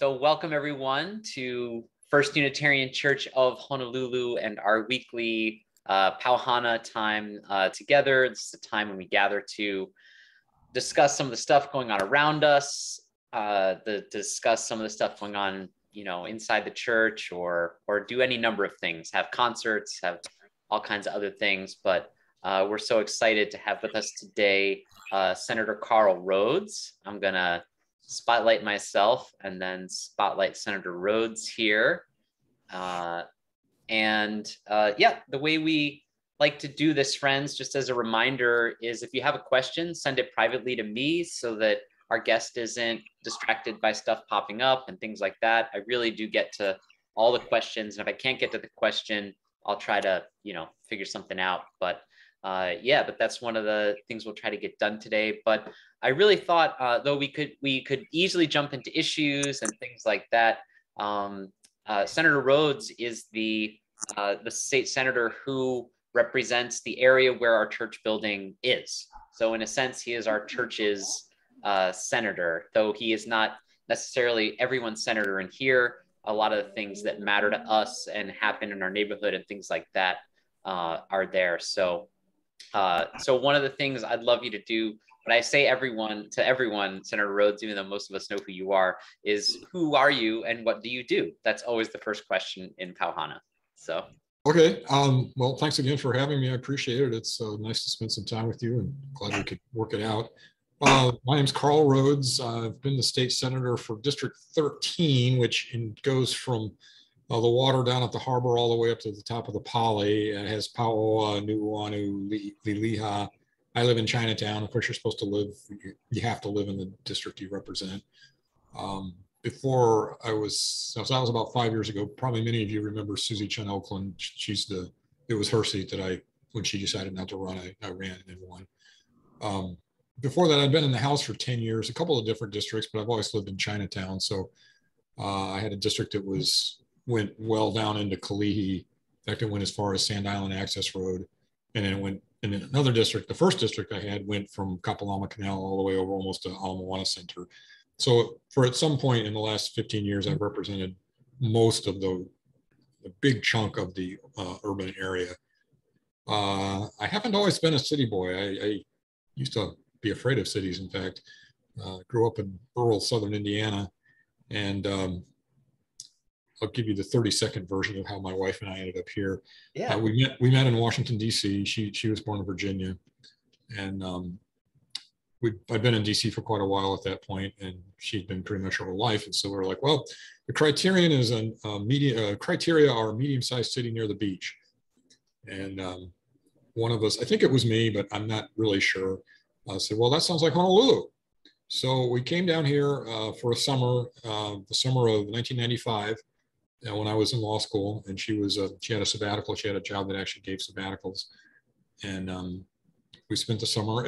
So welcome everyone to First Unitarian Church of Honolulu and our weekly Hana time together. This is a time when we gather to discuss some of the stuff going on around us, discuss some of the stuff going on, inside the church, or do any number of things, have concerts, have all kinds of other things. But we're so excited to have with us today Senator Karl Rhoads. I'm gonna spotlight myself and then spotlight Senator Rhoads here. Yeah, the way we like to do this, friends, just as a reminder, is if you have a question, send it privately to me so that our guest isn't distracted by stuff popping up and things like that. I really do get to all the questions. And if I can't get to the question, I'll try to, figure something out. But but that's one of the things we'll try to get done today. But I really thought, though, we could easily jump into issues and things like that. Senator Rhoads is the state senator who represents the area where our church building is. So in a sense, he is our church's senator, though he is not necessarily everyone's senator in here. A lot of the things that matter to us and happen in our neighborhood and things like that are there. So one of the things I'd love you to do, when I say everyone, Senator Rhoads, even though most of us know who you are, is who are you and what do you do? That's always the first question in Hana. So. Okay. Well, thanks again for having me. I appreciate it. It's nice to spend some time with you and glad we could work it out. My name's Karl Rhoads. I've been the state senator for District 13, which goes from the water down at the harbor all the way up to the top of the Pali. It has Paoa, Nuuanu, Liliha. I live in Chinatown. Of course, you're supposed to live, you have to live in the district you represent. Before that was about 5 years ago. Probably many of you remember Susie Chen Oakland. It was her seat that when she decided not to run, I ran and won. Before that, I'd been in the House for 10 years, a couple of different districts, but I've always lived in Chinatown. So I had a district that went well down into Kalihi. In fact, it went as far as Sand Island Access Road. And then it went in another district. The first district I had went from Kapalama Canal all the way over almost to Ala Moana Center. So at some point in the last 15 years, I've represented most of the big chunk of the urban area. I haven't always been a city boy. I used to be afraid of cities. In fact, grew up in rural southern Indiana, and I'll give you the 30-second version of how my wife and I ended up here. Yeah. We met in Washington, D.C. She was born in Virginia, and I'd been in D.C. for quite a while at that point, and she'd been pretty much her whole life. And so we were like, well, the criterion is criteria are a medium-sized city near the beach. And one of us, I think it was me, but I'm not really sure, said, well, that sounds like Honolulu. So we came down here for a summer, the summer of 1995, when I was in law school, and she had a sabbatical. She had a job that actually gave sabbaticals, and we spent the summer.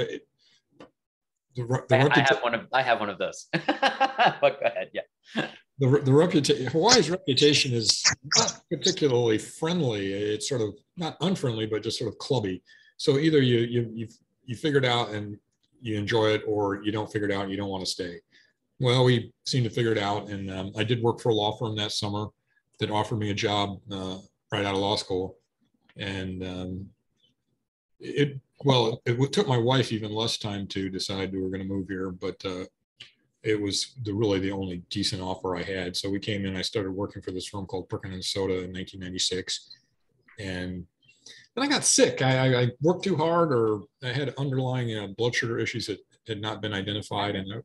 I have one of those. But go ahead. Yeah. Hawaii's reputation is not particularly friendly. It's sort of not unfriendly, but just sort of clubby. So either you figure it out and you enjoy it, or you don't figure it out and you don't want to stay. Well, we seemed to figure it out, and I did work for a law firm that summer that offered me a job right out of law school, and it took my wife even less time to decide we were going to move here, but it was really the only decent offer I had. So we came in. I started working for this firm called Perkin and Soda in 1996, and then I got sick. I worked too hard, or I had underlying blood sugar issues that had not been identified, and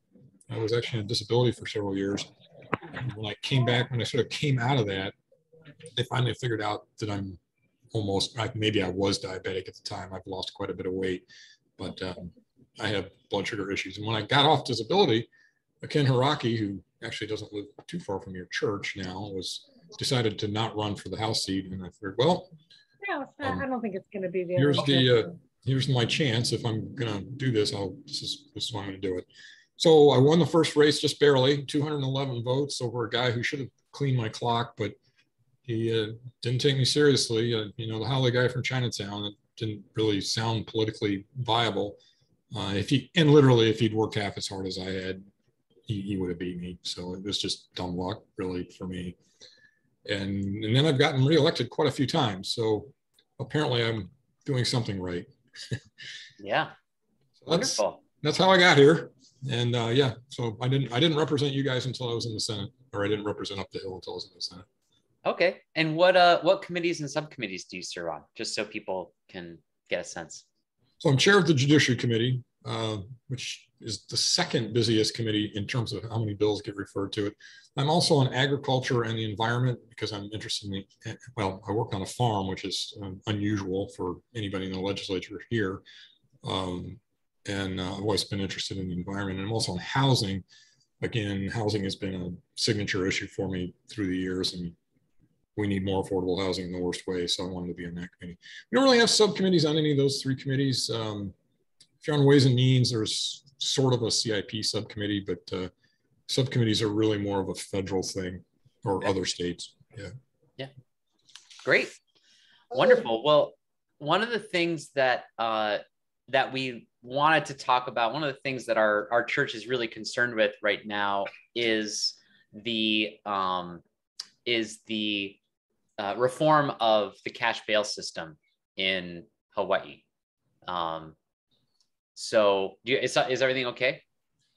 I was actually on disability for several years. And when I sort of came out of that, they finally figured out that maybe I was diabetic at the time. I've lost quite a bit of weight, but I have blood sugar issues. And when I got off disability, Ken Hiraki, who actually doesn't live too far from your church now, decided to not run for the House seat. And I figured, well, I don't think it's going to be the here's my chance. If I'm going to do this, this is when I'm going to do it. So I won the first race just barely, 211 votes over a guy who should have cleaned my clock, but he didn't take me seriously. The Holly guy from Chinatown, it didn't really sound politically viable. If he'd worked half as hard as I had, he would have beat me. So it was just dumb luck, really, for me. And then I've gotten reelected quite a few times. So apparently I'm doing something right. Yeah. So Wonderful. That's how I got here. And yeah, so I didn't represent you guys until I was in the Senate, or I didn't represent up the hill until I was in the Senate. Okay. And what committees and subcommittees do you serve on, just so people can get a sense? So I'm chair of the Judiciary Committee, which is the second busiest committee in terms of how many bills get referred to it. I'm also on agriculture and the environment because I'm interested in well, I work on a farm, which is unusual for anybody in the legislature here. And I've always been interested in the environment. And I'm also on housing. Again, housing has been a signature issue for me through the years, and we need more affordable housing in the worst way. So I wanted to be on that committee. We don't really have subcommittees on any of those three committees. If you're on Ways and Means, there's sort of a CIP subcommittee, but subcommittees are really more of a federal thing, or other states. Yeah. Yeah. Great. Wonderful. Well, one of the things that that we wanted to talk about, one of the things that our church is really concerned with right now is the reform of the cash bail system in Hawaii. So is everything okay?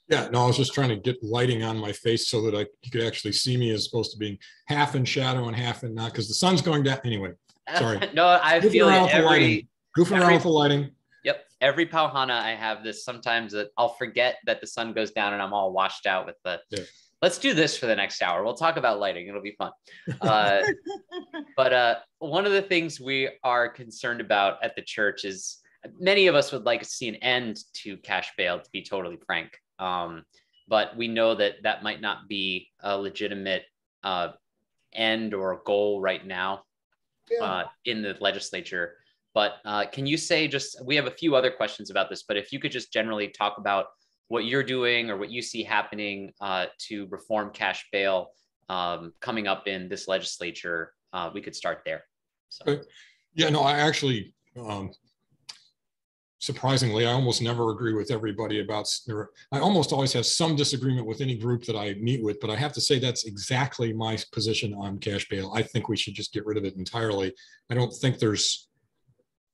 Yeah, no, I was just trying to get lighting on my face so that you could actually see me, as opposed to being half in shadow and half in not, because the sun's going down. Anyway, sorry. No, I feel it. Goofing around with the lighting. Yep. Every Pau Hana, I have this sometimes that I'll forget that the sun goes down and I'm all washed out with let's do this for the next hour. We'll talk about lighting. It'll be fun. But one of the things we are concerned about at the church is many of us would like to see an end to cash bail, to be totally frank. But we know that might not be a legitimate end or a goal right now in the legislature. But can you say, we have a few other questions about this, but if you could just generally talk about what you're doing or what you see happening to reform cash bail coming up in this legislature, we could start there. So. Yeah, no, I actually, surprisingly, I almost never agree with everybody I almost always have some disagreement with any group that I meet with, but I have to say that's exactly my position on cash bail. I think we should just get rid of it entirely. I don't think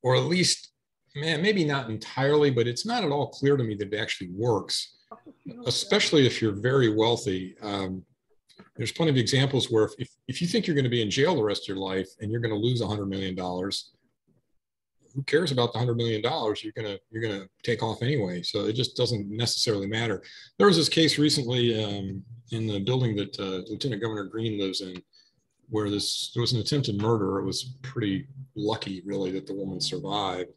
or at least, maybe not entirely, but it's not at all clear to me that it actually works, especially if you're very wealthy. There's plenty of examples where if you think you're going to be in jail the rest of your life and you're going to lose $100 million, who cares about the $100 million? You're gonna take off anyway. So it just doesn't necessarily matter. There was this case recently in the building that Lieutenant Governor Green lives in, where there was an attempted murder. It was pretty lucky, really, that the woman survived.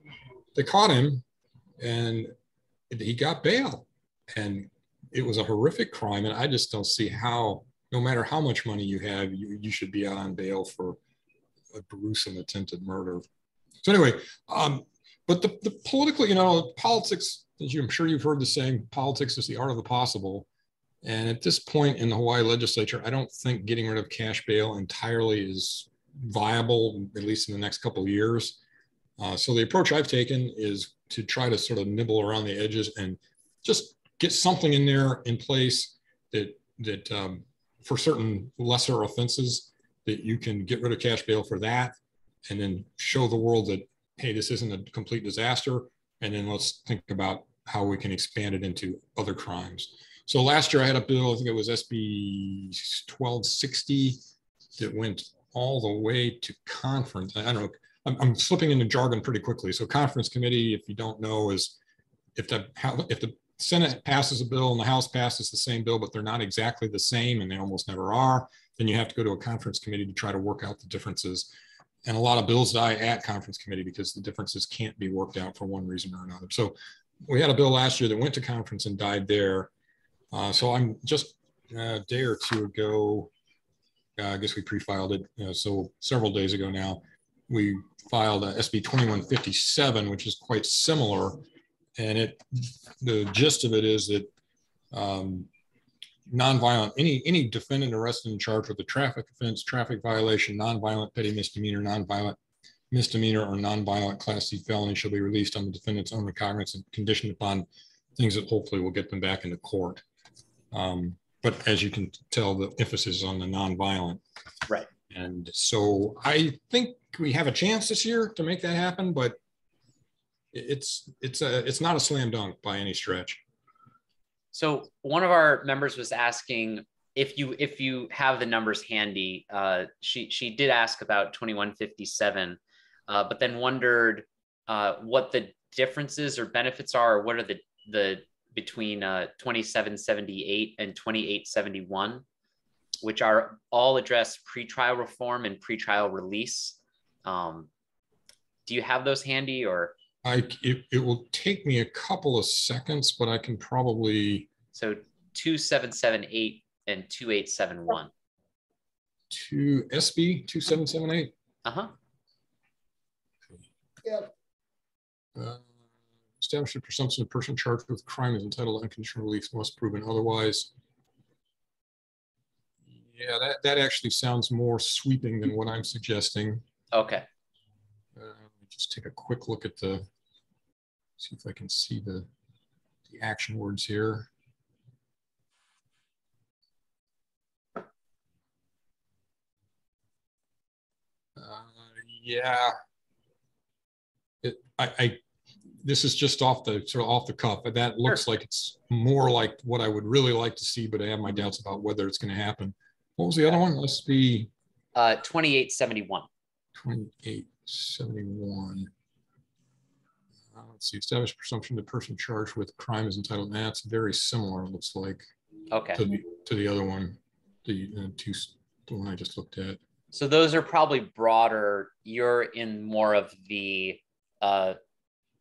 They caught him, and he got bail. And it was a horrific crime, and I just don't see how, no matter how much money you have, you should be out on bail for a gruesome attempted murder. So anyway, but the political, politics, as I'm sure you've heard the saying, politics is the art of the possible. And at this point in the Hawaii legislature, I don't think getting rid of cash bail entirely is viable, at least in the next couple of years. So the approach I've taken is to try to sort of nibble around the edges and just get something in there in place that for certain lesser offenses, that you can get rid of cash bail for that, and then show the world that, hey, this isn't a complete disaster. And then let's think about how we can expand it into other crimes. So last year I had a bill, I think it was SB 1260, that went all the way to conference. I don't know, I'm slipping into jargon pretty quickly. So conference committee, if you don't know, is if the Senate passes a bill and the House passes the same bill, but they're not exactly the same, and they almost never are, then you have to go to a conference committee to try to work out the differences. And a lot of bills die at conference committee because the differences can't be worked out for one reason or another. So we had a bill last year that went to conference and died there. So I'm just a day or two ago, I guess we pre-filed it. So several days ago now, we filed a SB 2157, which is quite similar. And the gist of it is that nonviolent, any defendant arrested and charged with a traffic offense, traffic violation, nonviolent petty misdemeanor, nonviolent misdemeanor, or nonviolent Class C felony shall be released on the defendant's own recognizance and conditioned upon things that hopefully will get them back into court. But as you can tell, the emphasis is on the nonviolent. Right. And so I think we have a chance this year to make that happen, but it's not a slam dunk by any stretch. So one of our members was asking if you have the numbers handy. She did ask about 2157, but then wondered what the differences or benefits are, or what are the between 2778 and 2871, which are all address pretrial reform and pretrial release. Do you have those handy, or? It will take me a couple of seconds, but I can probably. So 2778 and 2871. To SB 2778. Yep. Establish a presumption of person charged with crime is entitled to unconditional release must proven otherwise. Yeah, that actually sounds more sweeping than what I'm suggesting. Okay. Let me just take a quick look at see if I can see the action words here. Yeah. This is just off the cuff, but that looks like it's more like what I would really like to see, but I have my doubts about whether it's going to happen. What was the other one? Let's be 2871. 2871. Let's see. Establish presumption the person charged with crime is entitled. That's very similar. It looks like. Okay. To the other one, the one I just looked at. So those are probably broader. You're in more of the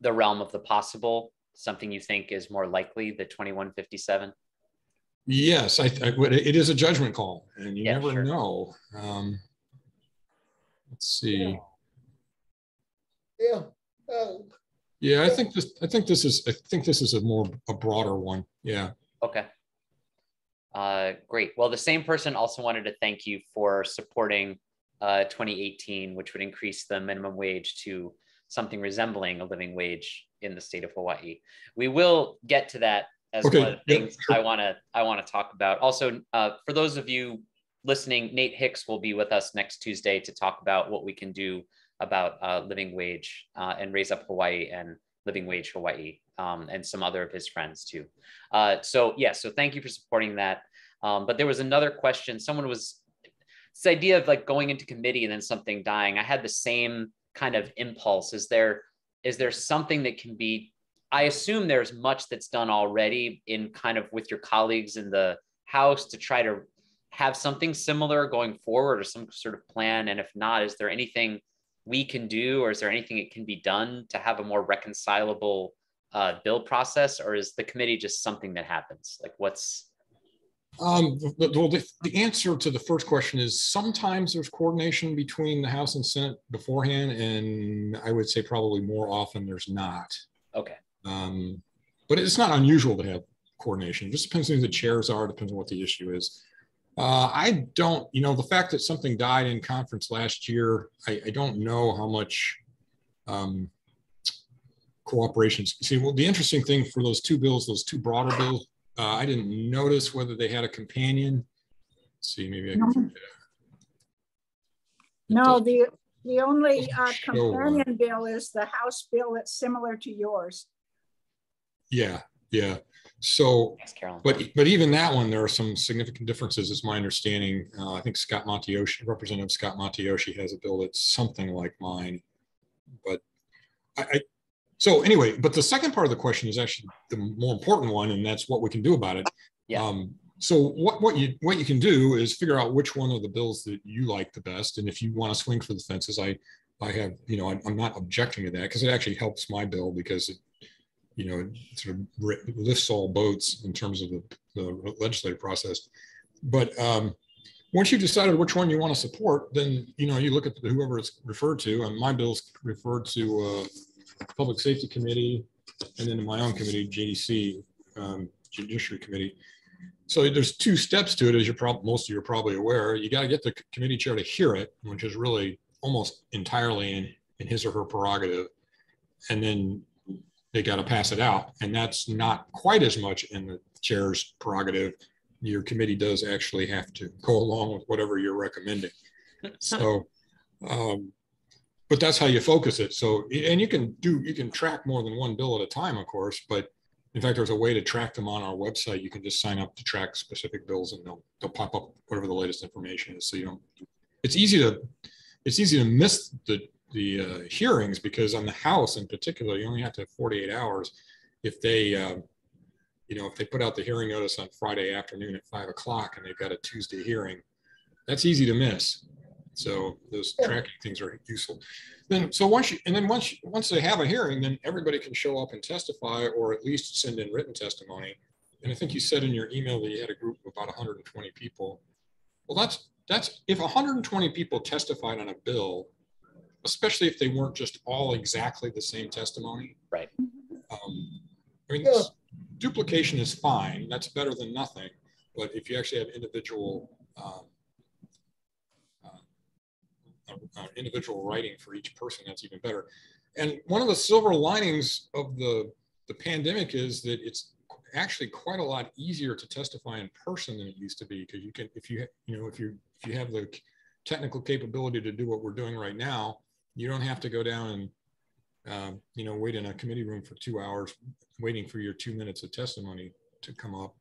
realm of the possible. Something you think is more likely, the 2157. Yes, it is a judgment call, and you never know. Let's see. Yeah. Yeah, I think this is a broader one. Yeah. Okay. Great. Well, the same person also wanted to thank you for supporting 2018, which would increase the minimum wage to something resembling a living wage in the state of Hawaii. We will get to that as one of the things I want to talk about. Also, for those of you listening, Nate Hicks will be with us next Tuesday to talk about what we can do about living wage and Raise Up Hawaii and Living Wage Hawaii, and some other of his friends too. So thank you for supporting that. But there was another question. Someone was, this idea of like going into committee and then something dying. I had the same kind of impulse. Is there something that can be, I assume there's much that's done already in kind of with your colleagues in the House to try to have something similar going forward, or some sort of plan? And if not, is there anything we can do, or is there anything that can be done to have a more reconcilable bill process, or is the committee just something that happens? Like what's... The answer to the first question is sometimes there's coordination between the House and Senate beforehand, and I would say probably more often there's not. Okay. But it's not unusual to have coordination. It just depends on who the chairs are, depends on what the issue is. I don't, the fact that something died in conference last year, I don't know how much cooperation. See, well, the interesting thing for those two broader bills, I didn't notice whether they had a companion. Let's see, maybe I can figure it No, out. the only companion bill is the House bill that's similar to yours. Yeah. So, Thanks, Carolyn. but even that one, there are some significant differences, is my understanding. I think Representative Scott Matioshi has a bill that's something like mine. But so anyway, but the second part of the question is actually the more important one, and that's what we can do about it. Yeah. So what you can do is figure out which one of the bills that you like the best, and if you want to swing for the fences, I have, I'm not objecting to that, because it actually helps my bill, because it sort of lifts all boats in terms of the legislative process. But once you've decided which one you want to support, then you look at whoever it's referred to, and my bill's referred to Public Safety Committee, and then in my own committee, JDC, Judiciary Committee. So there's two steps to it, as most of you are probably aware. You got to get the committee chair to hear it, which is really almost entirely in his or her prerogative, and then they got to pass it out, and that's not quite as much in the chair's prerogative. your committee does actually have to go along with whatever you're recommending. So, but that's how you focus it. So, and you can track more than one bill at a time, of course, but in fact, there's a way to track them on our website. You can just sign up to track specific bills and they'll pop up whatever the latest information is. So you don't, it's easy to miss the hearings, because on the House in particular, you only have to have 48 hours. If they, if they put out the hearing notice on Friday afternoon at 5 o'clock and they've got a Tuesday hearing, that's easy to miss. So those tracking things are useful. Then, so once they have a hearing, then everybody can show up and testify, or at least send in written testimony. And I think you said in your email that you had a group of about 120 people. Well, that's if 120 people testified on a bill, especially if they weren't just all exactly the same testimony. Right. I mean, duplication is fine. That's better than nothing. But if you actually have individual writing for each person, that's even better. And one of the silver linings of the pandemic is that it's actually quite a lot easier to testify in person than it used to be, because you can, if you have the technical capability to do what we're doing right now, you don't have to go down and wait in a committee room for 2 hours waiting for your 2 minutes of testimony to come up.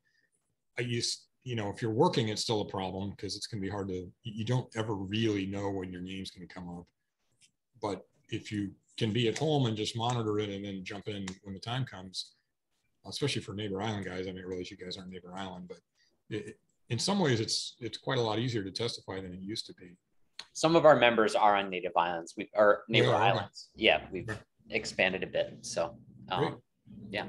If you're working, it's still a problem, because it's going to be hard to, you don't ever really know when your name's going to come up. But if you can be at home and just monitor it and then jump in when the time comes, especially for Neighbor Island guys, I mean, I realize you guys aren't Neighbor Island, but in some ways it's quite a lot easier to testify than it used to be. Some of our members are on native islands, Neighbor Islands. Yeah, we've expanded a bit. So yeah.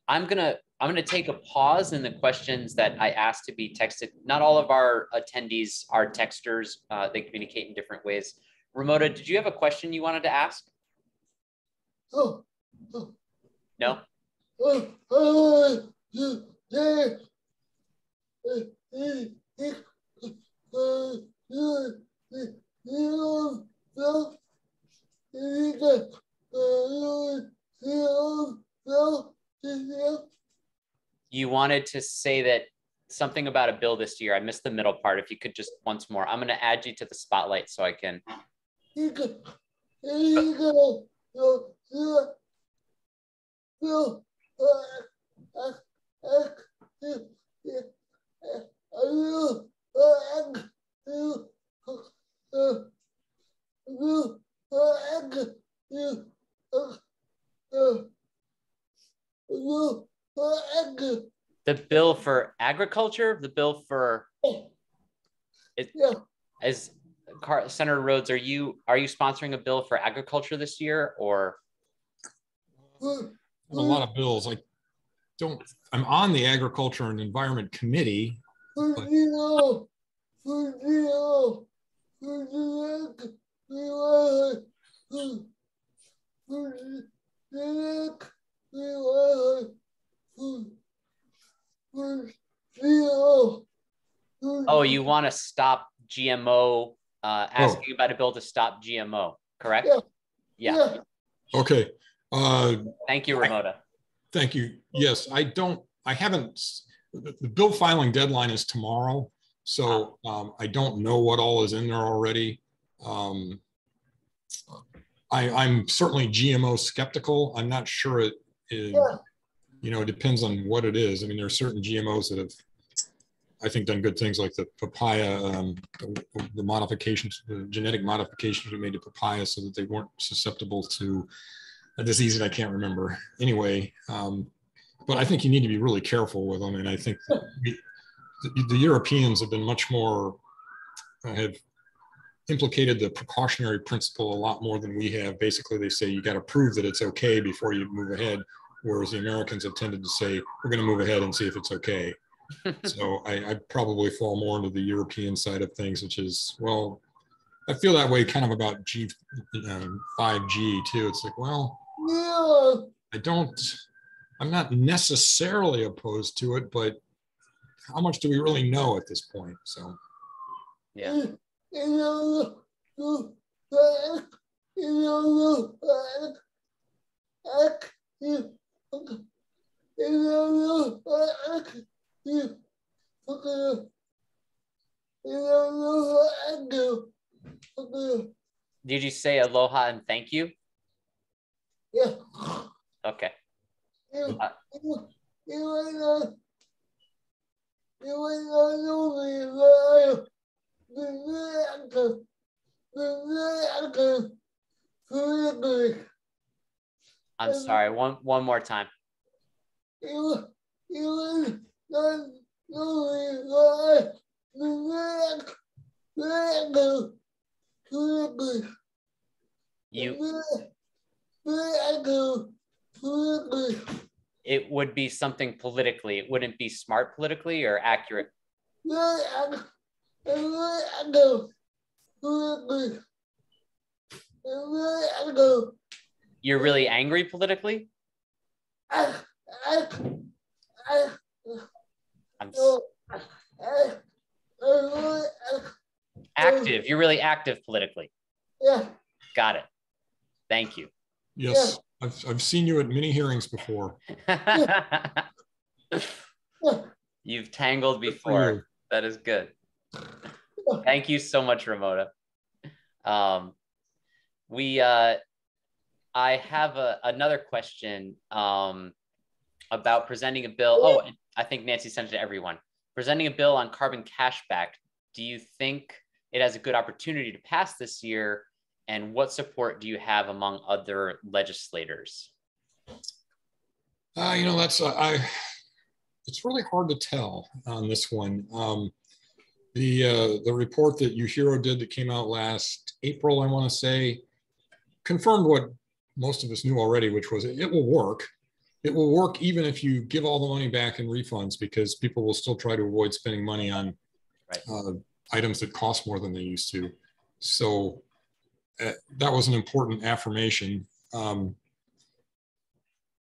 I'm gonna take a pause in the questions that I asked to be texted. Not all of our attendees are texters. They communicate in different ways. Ramona, did you have a question you wanted to ask? No? You wanted to say that something about a bill this year. I missed the middle part. If you could just once more. I'm going to add you to the spotlight so I can. The bill for agriculture, the bill for it, as Senator Rhoads, are you sponsoring a bill for agriculture this year, or? A lot of bills. I'm on the Agriculture and Environment Committee. But... Oh, you want to stop GMO, asking about a bill to stop GMO, correct? Yeah. Okay. Thank you, Ramona. Thank you. Yes, I haven't, the bill filing deadline is tomorrow. So I don't know what all is in there already. I'm certainly GMO skeptical. I'm not sure it depends on what it is. I mean, there are certain GMOs that have, I think, done good things, like the papaya, the modifications, the genetic modifications we made to papaya so that they weren't susceptible to a disease that I can't remember. Anyway, but I think you need to be really careful with them. And I think the Europeans have been much more, have implicated the precautionary principle a lot more than we have. Basically, they say you got to prove that it's okay before you move ahead, whereas the Americans have tended to say, we're going to move ahead and see if it's okay. So I probably fall more into the European side of things, which is, well, I feel that way kind of about 5G too. It's like, well, I'm not necessarily opposed to it, but how much do we really know at this point? So, yeah. Did you say aloha and thank you? Yeah. Okay. I'm sorry. One more time. It would be something politically. It wouldn't be smart politically or accurate. You're really angry politically? Active. You're really active politically. Yeah. Got it. Thank you. Yes, I've seen you at many hearings before. You've tangled before. That is good. Thank you so much, Ramona. I have another question about presenting a bill. Oh, I think Nancy sent it to everyone. Presenting a bill on carbon cashback. Do you think it has a good opportunity to pass this year? And what support do you have among other legislators? That's it's really hard to tell on this one. The report that Uhiro did that came out last April, I want to say, confirmed what most of us knew already, which was it will work. It will work even if you give all the money back in refunds, because people will still try to avoid spending money on items that cost more than they used to. So that was an important affirmation.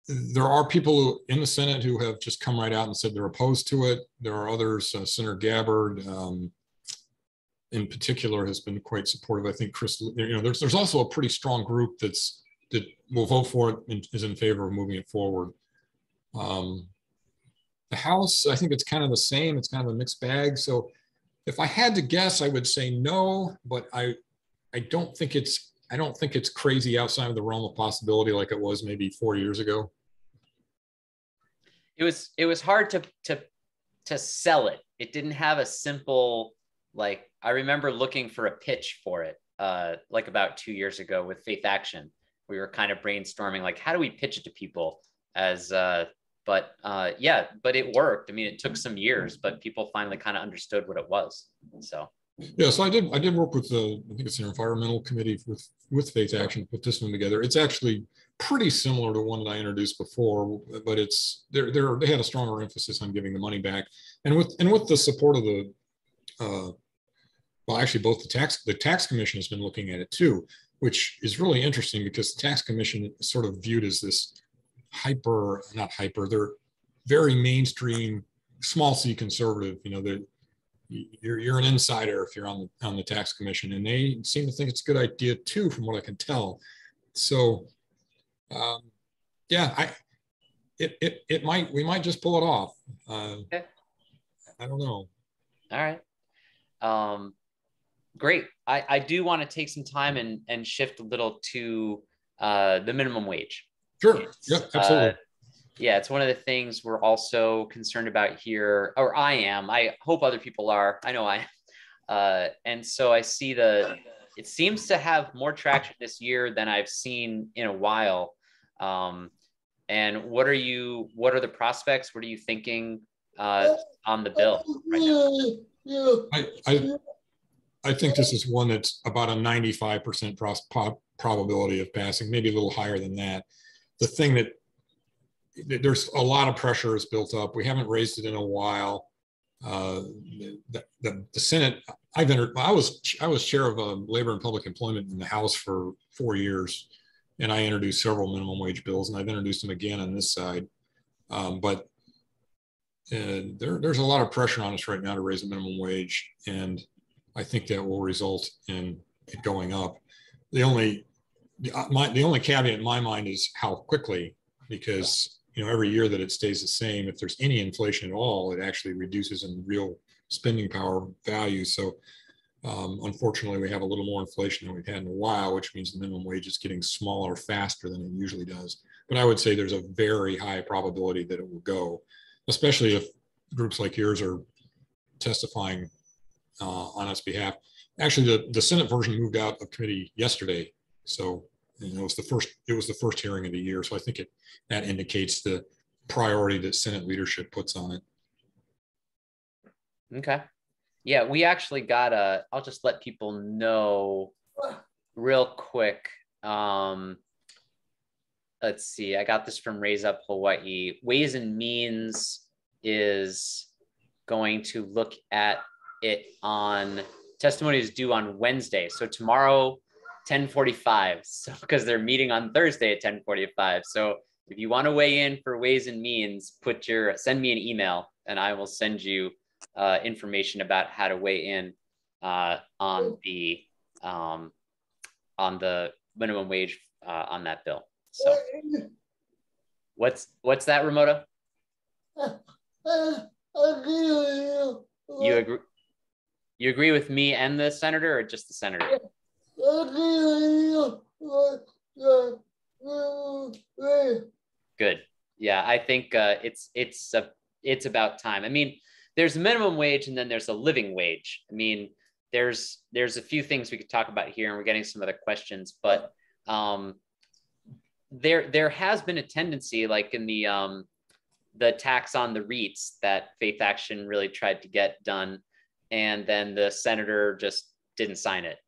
There are people in the Senate who have just come right out and said they're opposed to it. There are others, Senator Gabbard in particular has been quite supportive. I think Chris, there's also a pretty strong group that will vote for it and is in favor of moving it forward. The House, I think it's kind of the same. It's kind of a mixed bag. So if I had to guess, I would say no, but I don't think it's crazy outside of the realm of possibility like it was maybe 4 years ago. It was hard to sell it. It didn't have a simple, like, I remember looking for a pitch for it like about 2 years ago with Faith Action. We were kind of brainstorming, like, how do we pitch it to people but it worked. I mean, it took some years, but people finally kind of understood what it was. So. Yeah, so I did work with I think it's an environmental committee with Faith Action to put this one together. It's actually pretty similar to one that I introduced before, but they had a stronger emphasis on giving the money back, and with the support of the actually both the tax commission has been looking at it too, which is really interesting because the tax commission is sort of viewed as this they're very mainstream, small c conservative. You're an insider if you're on the tax commission, and they seem to think it's a good idea too, from what I can tell. So, we might just pull it off. Okay. I don't know. All right. Great. I do want to take some time and shift a little to the minimum wage. Sure. Yeah, absolutely. It's one of the things we're also concerned about here, or I am. I hope other people are. I know I am. And so I see it seems to have more traction this year than I've seen in a while. And what are the prospects? What are you thinking on the bill right now? I think this is one that's about a 95% probability of passing, maybe a little higher than that. The thing that there's a lot of pressure is built up. We haven't raised it in a while. The Senate, I was chair of labor and public employment in the House for 4 years, and I introduced several minimum wage bills, and I've introduced them again on this side. But there's a lot of pressure on us right now to raise the minimum wage, and I think that will result in it going up. The only caveat in my mind is how quickly, because every year that it stays the same, if there's any inflation at all, it actually reduces in real spending power value. So unfortunately, we have a little more inflation than we've had in a while, which means the minimum wage is getting smaller faster than it usually does. But I would say there's a very high probability that it will go, especially if groups like yours are testifying on its behalf. Actually, the Senate version moved out of committee yesterday, so it was the first hearing of the year. So I think that indicates the priority that Senate leadership puts on it. Okay. Yeah, we actually got I'll just let people know real quick. Let's see, I got this from Raise Up Hawaii. Ways and Means is going to look at it on testimony is due on Wednesday. So tomorrow, 10:45. So because they're meeting on Thursday at 10:45. So if you want to weigh in for Ways and Means, send me an email and I will send you information about how to weigh in on the minimum wage on that bill. So what's that, Ramona? You agree with me and the senator, or just the senator? Good. Yeah, I think it's about time. I mean, there's a minimum wage and then there's a living wage. I mean, there's a few things we could talk about here, and we're getting some other questions, but there has been a tendency, like in the tax on the REITs that Faith Action really tried to get done, and then the senator just didn't sign it,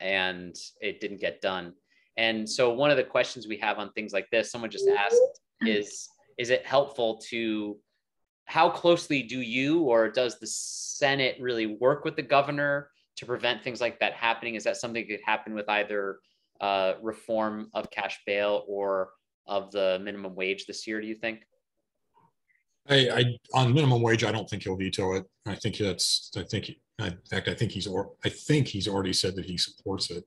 and it didn't get done. And so one of the questions we have on things like this, someone just asked, is it helpful to, how closely do you or does the Senate really work with the governor to prevent things like that happening? Is that something that could happen with either reform of cash bail or of the minimum wage this year, do you think? On minimum wage, I don't think he'll veto it. In fact, I think he's already said that he supports it.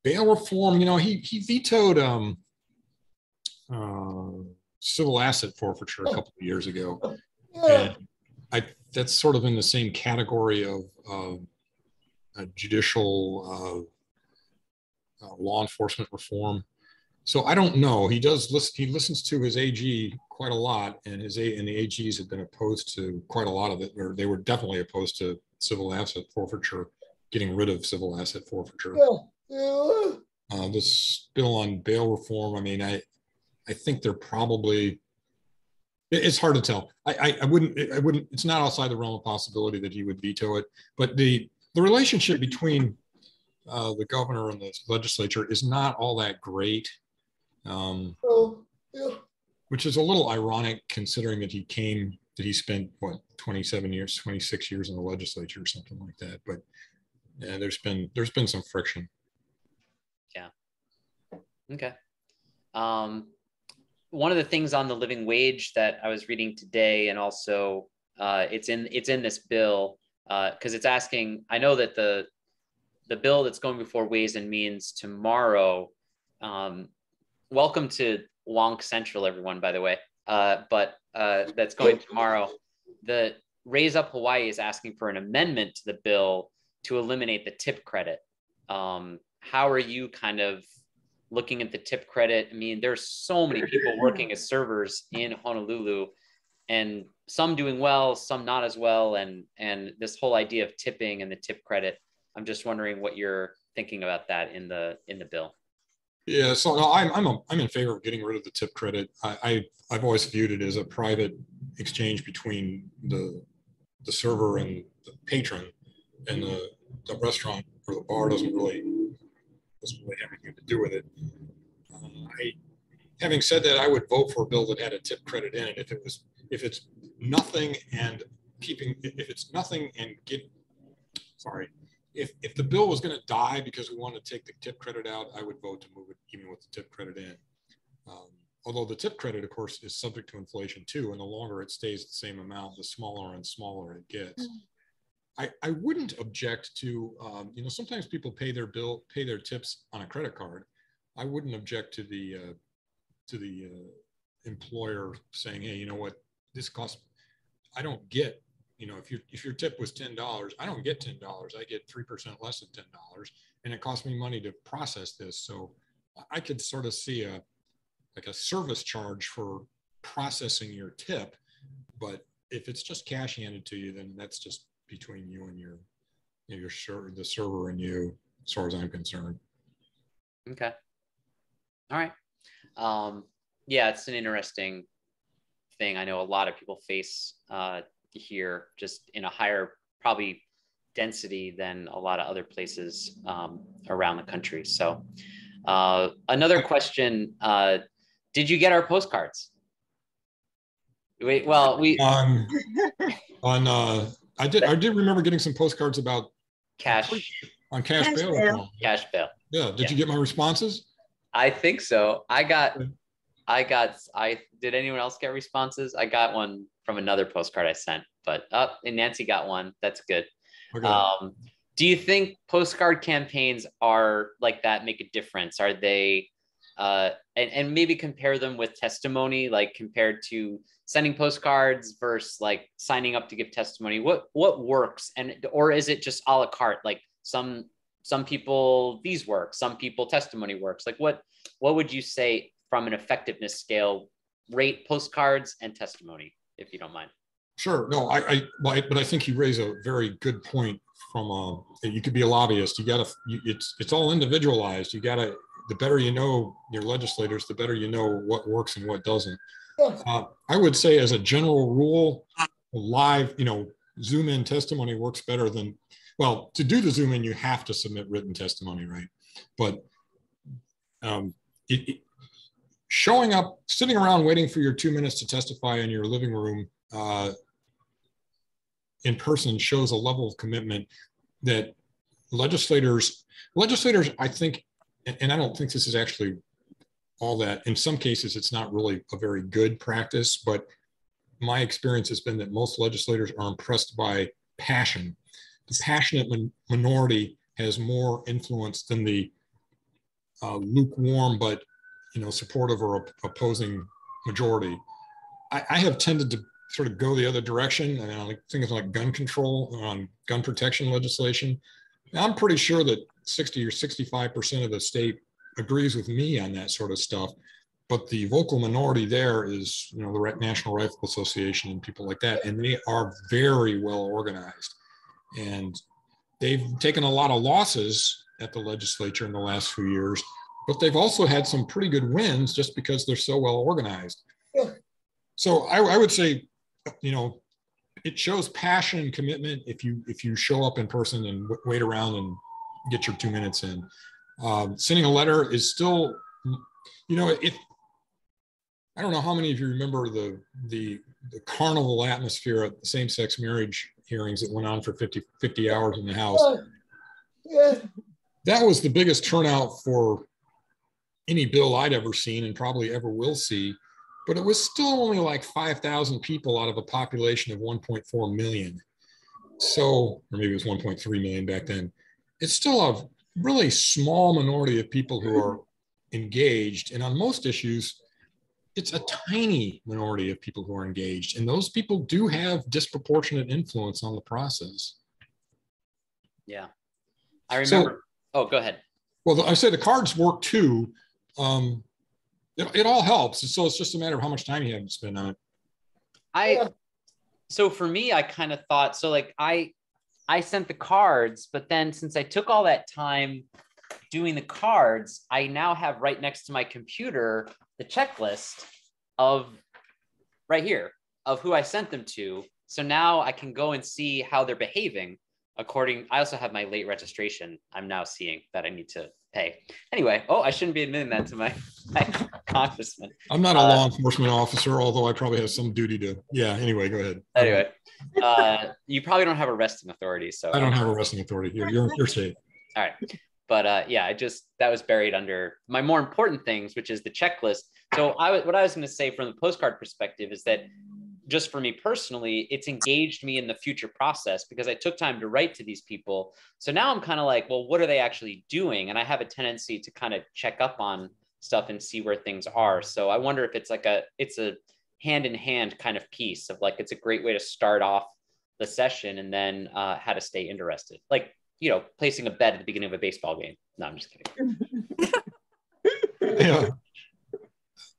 Bail reform, he vetoed civil asset forfeiture a couple of years ago. And that's sort of in the same category of judicial law enforcement reform. So I don't know. He listens to his AG quite a lot, and the AGs have been opposed to quite a lot of it, or they were definitely opposed to civil asset forfeiture, getting rid of civil asset forfeiture. This bill on bail reform, I mean, I think they're probably, it's hard to tell. I wouldn't, it's not outside the realm of possibility that he would veto it, but the relationship between the governor and the legislature is not all that great, which is a little ironic considering that he spent, 26 years in the legislature or something like that. But yeah, there's been some friction. Yeah. Okay. One of the things on the living wage that I was reading today, and also it's in this bill, because it's asking, I know that the bill that's going before Ways and Means tomorrow, welcome to Wonk Central, everyone, by the way, but that's going tomorrow. The Raise Up Hawaii is asking for an amendment to the bill to eliminate the tip credit. How are you kind of looking at the tip credit? I mean, there's so many people working as servers in Honolulu, and some doing well, some not as well. And this whole idea of tipping and the tip credit, I'm just wondering what you're thinking about that in the bill. Yeah, so no, I'm in favor of getting rid of the tip credit. I've always viewed it as a private exchange between the server and the patron, and the restaurant or the bar doesn't really have anything to do with it. Having said that, I would vote for a bill that had a tip credit in it if it's nothing and if the bill was going to die because we want to take the tip credit out, I would vote to move it even with the tip credit in. Although the tip credit, of course, is subject to inflation too, and the longer it stays the same amount, the smaller and smaller it gets. I wouldn't object to, sometimes people pay their tips on a credit card. I wouldn't object to the employer saying, hey, you know what, this costs, I don't get, you know, if your tip was $10, I don't get $10. I get 3% less than $10, and it costs me money to process this. So I could sort of see like a service charge for processing your tip, but if it's just cash handed to you, then that's just between you and the server and you, as far as I'm concerned. Okay. All right. Yeah, it's an interesting thing. I know a lot of people face here, just in a higher probably density than a lot of other places around the country. So another question, did you get our postcards? Wait, well, I did remember getting some postcards about cash bail. Cash bail. Yeah. Did you get my responses? I think so. Did anyone else get responses? I got one from another postcard I sent, but and Nancy got one. That's good. Okay. Do you think postcard campaigns are like that make a difference? Are they, and maybe compare them with testimony, like compared to sending postcards versus like signing up to give testimony? What works, or is it just a la carte? Like some people these work, some people testimony works. Like what would you say from an effectiveness scale, rate postcards and testimony, if you don't mind? Sure. No, but I think you raise a very good point. From you could be a lobbyist. It's all individualized. The better you know your legislators, the better you know what works and what doesn't. I would say, as a general rule, live, Zoom in testimony works better than, well, to do the Zoom in, you have to submit written testimony, right? But showing up, sitting around waiting for your 2 minutes to testify in your living room in person shows a level of commitment that legislators, I think, and I don't think this is actually all that, in some cases, it's not really a very good practice, but my experience has been that most legislators are impressed by passion. The passionate minority has more influence than the lukewarm but supportive or opposing majority. I have tended to sort of go the other direction, and I think it's like gun control, gun protection legislation. I'm pretty sure that 60 or 65% of the state agrees with me on that sort of stuff, but the vocal minority there is, the National Rifle Association and people like that, and they are very well organized, and they've taken a lot of losses at the legislature in the last few years, but they've also had some pretty good wins just because they're so well organized. Yeah. So I would say, it shows passion and commitment if you show up in person and wait around and get your 2 minutes in. Sending a letter is still, if I don't know how many of you remember the carnival atmosphere at the same-sex marriage hearings that went on for 50 hours in the House. Yeah. That was the biggest turnout for any bill I'd ever seen and probably ever will see. But it was still only like 5,000 people out of a population of 1.4 million. So, or maybe it was 1.3 million back then. It's still a really small minority of people who are engaged. And on most issues, it's a tiny minority of people who are engaged. And those people do have disproportionate influence on the process. Yeah. I remember. Oh, go ahead. Well, I say the cards work too. It all helps. So it's just a matter of how much time you have to spend on it. So for me, I kind of thought, so like I sent the cards, but then since I took all that time doing the cards, I now have right next to my computer the checklist of right here of who I sent them to. So now I can go and see how they're behaving I also have my late registration. I'm now seeing that I need to pay. Anyway, I shouldn't be admitting that to my congressman. I'm not a law enforcement officer, although I probably have some duty to. Yeah. Anyway, go ahead. Anyway, you probably don't have arresting authority, so I don't have arresting authority. You're safe. All right, but that was buried under my more important things, which is the checklist. So what I was going to say from the postcard perspective is that just for me personally, it's engaged me in the future process because I took time to write to these people. So now I'm kind of like, well, what are they actually doing? And I have a tendency to kind of check up on stuff and see where things are. So I wonder if it's like it's a hand in hand kind of piece of like, it's a great way to start off the session and then how to stay interested. Like, you know, placing a bet at the beginning of a baseball game. No, I'm just kidding. Yeah.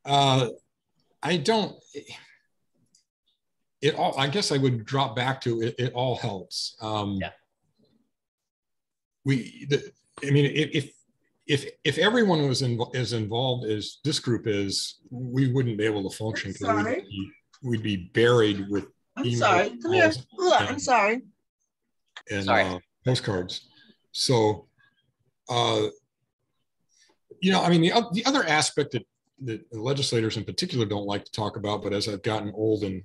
I don't, it all, I guess I would drop back to it. It all helps. Yeah. I mean, if everyone was as involved as this group is, we wouldn't be able to function. Sorry. We'd be buried with I'm sorry. Come here. I'm sorry. And postcards. So, you know, I mean, the other aspect that legislators in particular don't like to talk about, but as I've gotten old and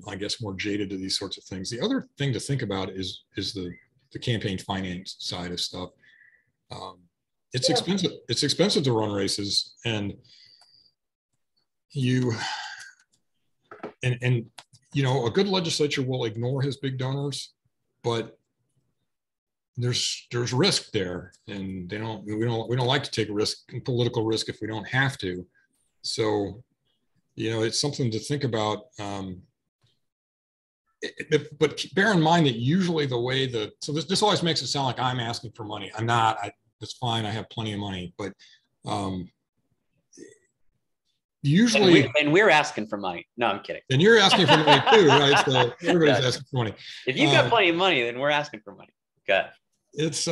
I guess more jaded to these sorts of things, the other thing to think about is the campaign finance side of stuff. It's expensive. It's expensive to run races, and you know, a good legislature will ignore his big donors, but there's risk there, and we don't like to take a risk, political risk, if we don't have to. So, you know, it's something to think about. But bear in mind that usually the way so this always makes it sound like I'm asking for money. I'm not. It's fine. I have plenty of money, but usually, and we're asking for money. No, I'm kidding. And you're asking for money too, right? So everybody's asking for money. If you've got plenty of money, then we're asking for money. Okay. It's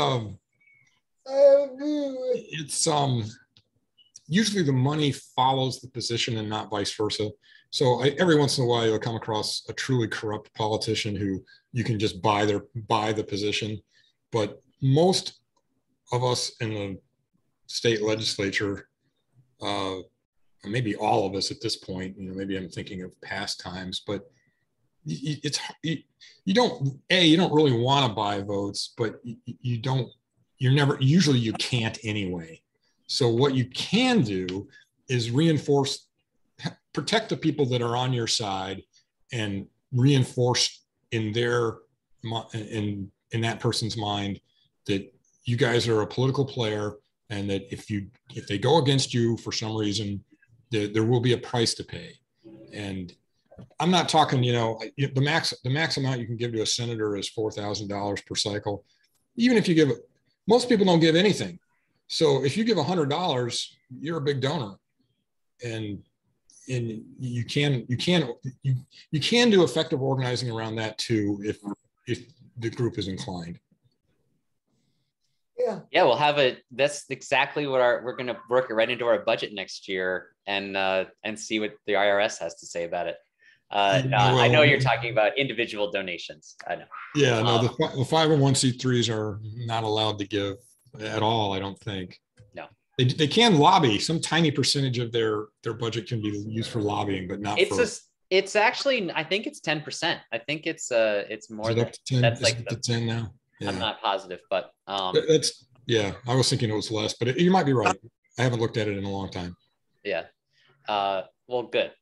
usually the money follows the position and not vice versa. So every once in a while, you'll come across a truly corrupt politician who you can just buy the position. But most of us in the state legislature, maybe all of us at this point, you know, maybe I'm thinking of past times, but you don't really want to buy votes, but usually you can't anyway. So what you can do is protect the people that are on your side, and reinforce in that person's mind that you guys are a political player, and that if they go against you for some reason, there will be a price to pay. And I'm not talking, you know, the max amount you can give to a senator is $4,000 per cycle. Even if most people don't give anything. So if you give $100, you're a big donor, and you can do effective organizing around that too, if the group is inclined. Yeah, that's exactly what we're going to work it right into our budget next year, and see what the IRS has to say about it. I know you're talking about individual donations. I know. Yeah, no, the 501c3s are not allowed to give at all, I don't think. No. They can lobby. Some tiny percentage of their budget can be used for lobbying, but not it's actually, I think it's 10%. I think it's more than 10? That's like the 10 now. Yeah. I'm not positive, but that's, yeah, I was thinking it was less, but you might be right. I haven't looked at it in a long time. Yeah. Well, good.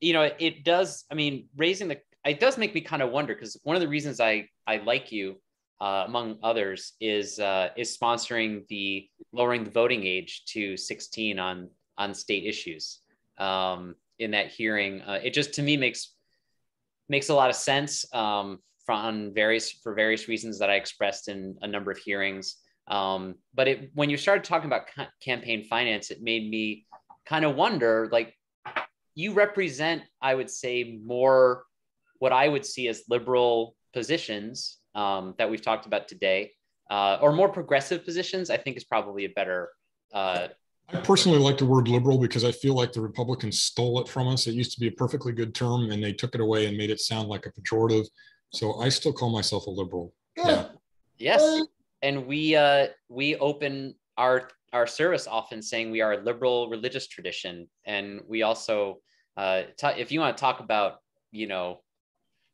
You know, it does, I mean, it does make me kind of wonder, because one of the reasons I like you, among others, is sponsoring the lowering the voting age to 16 on state issues. In that hearing, it just, to me, makes a lot of sense, for various reasons that I expressed in a number of hearings. But when you started talking about campaign finance, it made me kind of wonder, like, you represent, I would say, more what I would see as liberal positions that we've talked about today, or more progressive positions, I think is probably a better. I personally like the word liberal because I feel like the Republicans stole it from us. It used to be a perfectly good term, and they took it away and made it sound like a pejorative. So I still call myself a liberal. Yeah. Yes, and we open our service often saying we are a liberal religious tradition, and we also, if you want to talk about, you know,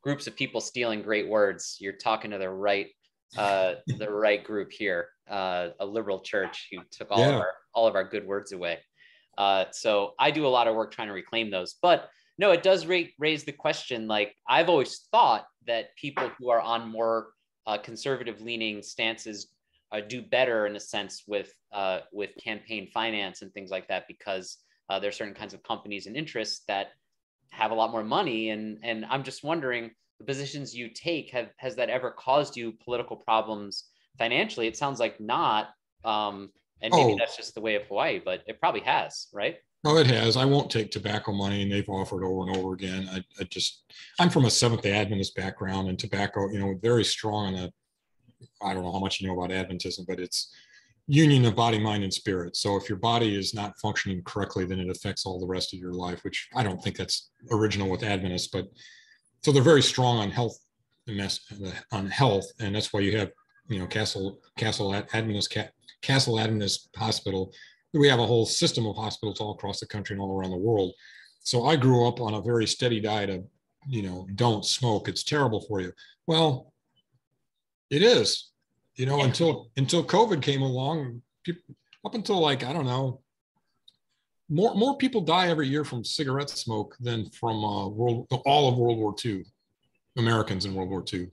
groups of people stealing great words, you're talking to the right group here, a liberal church who took all of our good words away. So I do a lot of work trying to reclaim those. But no, it does raise the question. Like, I've always thought that people who are on more conservative leaning stances do better in a sense with campaign finance and things like that, because there are certain kinds of companies and interests that have a lot more money. And I'm just wondering, the positions you take, has that ever caused you political problems financially? It sounds like not. And maybe that's just the way of Hawaii, but it probably has, right? No, it has. I won't take tobacco money, and they've offered over and over again. I'm from a Seventh-day Adventist background, and tobacco, very strong on that. I don't know how much you know about Adventism, but it's union of body, mind, and spirit. So if your body is not functioning correctly, then it affects all the rest of your life, which I don't think that's original with Adventists, but so they're very strong on health, and that's why you have, Castle Adventist Hospital. We have a whole system of hospitals all across the country and all around the world. So I grew up on a very steady diet of, don't smoke. It's terrible for you. Well, it is, until COVID came along. Up until, like, I don't know, more people die every year from cigarette smoke than from all of World War II, Americans in World War II.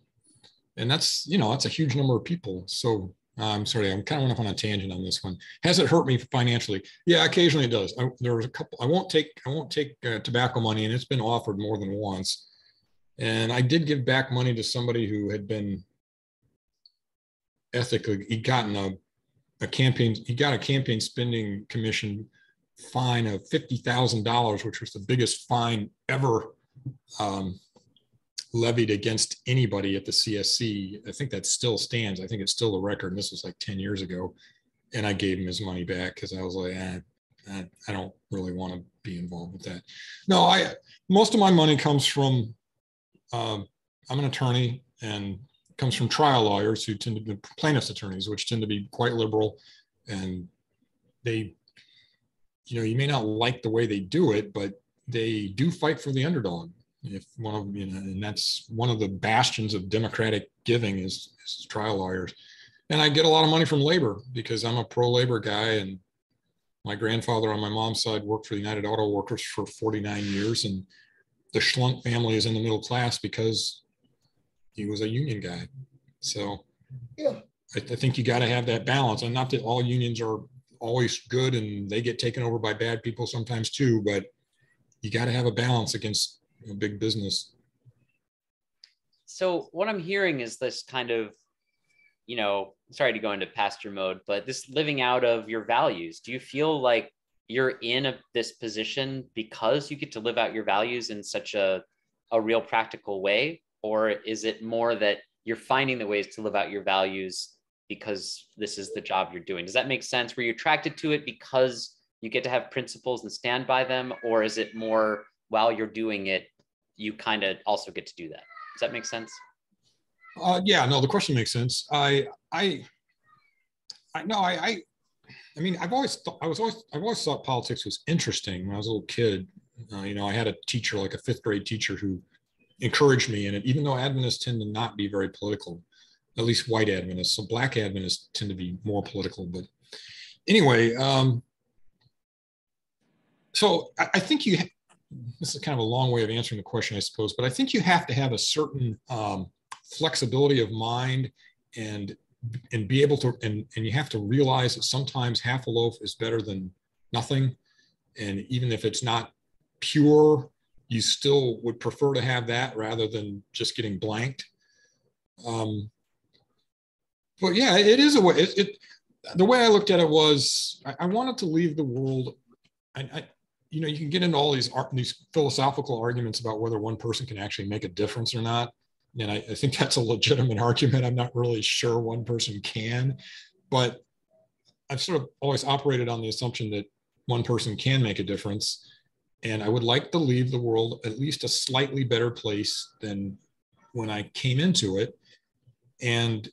And that's a huge number of people. So I'm sorry, I'm kind of went off on a tangent on this one. Has it hurt me financially? Yeah, occasionally it does. There was a couple. I won't take tobacco money, and it's been offered more than once. And I did give back money to somebody who had been ethically. He got a campaign spending commission fine of $50,000, which was the biggest fine ever levied against anybody at the CSC. I think that still stands. I think it's still the record. And this was like 10 years ago. And I gave him his money back because I was like, I don't really want to be involved with that. No, most of my money comes from, I'm an attorney, and comes from trial lawyers who tend to be plaintiffs' attorneys, which tend to be quite liberal. And they, you may not like the way they do it, but they do fight for the underdog. If one of and that's one of the bastions of democratic giving is trial lawyers. And I get a lot of money from labor because I'm a pro-labor guy, and my grandfather on my mom's side worked for the United Auto Workers for 49 years, and the Schlunk family is in the middle class because he was a union guy. So yeah, I think you got to have that balance, and not that all unions are always good and they get taken over by bad people sometimes too, but you got to have a balance against big business. So what I'm hearing is this kind of, sorry to go into pastor mode, but this living out of your values. Do you feel like you're in this position because you get to live out your values in such a real practical way? Or is it more that you're finding the ways to live out your values because this is the job you're doing? Does that make sense? Were you attracted to it because you get to have principles and stand by them? Or is it more while you're doing it, you kind of also get to do that? Does that make sense? Yeah, no, the question makes sense. I mean, I've always thought politics was interesting when I was a little kid. I had a teacher, like a 5th grade teacher, who encouraged me in it, even though Adventists tend to not be very political, at least white Adventists. So black Adventists tend to be more political. But anyway, so I think this is kind of a long way of answering the question, I suppose, but I think you have to have a certain flexibility of mind and be able to, and you have to realize that sometimes half a loaf is better than nothing. And even if it's not pure, you still would prefer to have that rather than just getting blanked. But yeah, it is a way. The way I looked at it was I wanted to leave the world. You can get into all these philosophical arguments about whether one person can actually make a difference or not. And I think that's a legitimate argument. I'm not really sure one person can, but I've sort of always operated on the assumption that one person can make a difference. And I would like to leave the world at least a slightly better place than when I came into it. And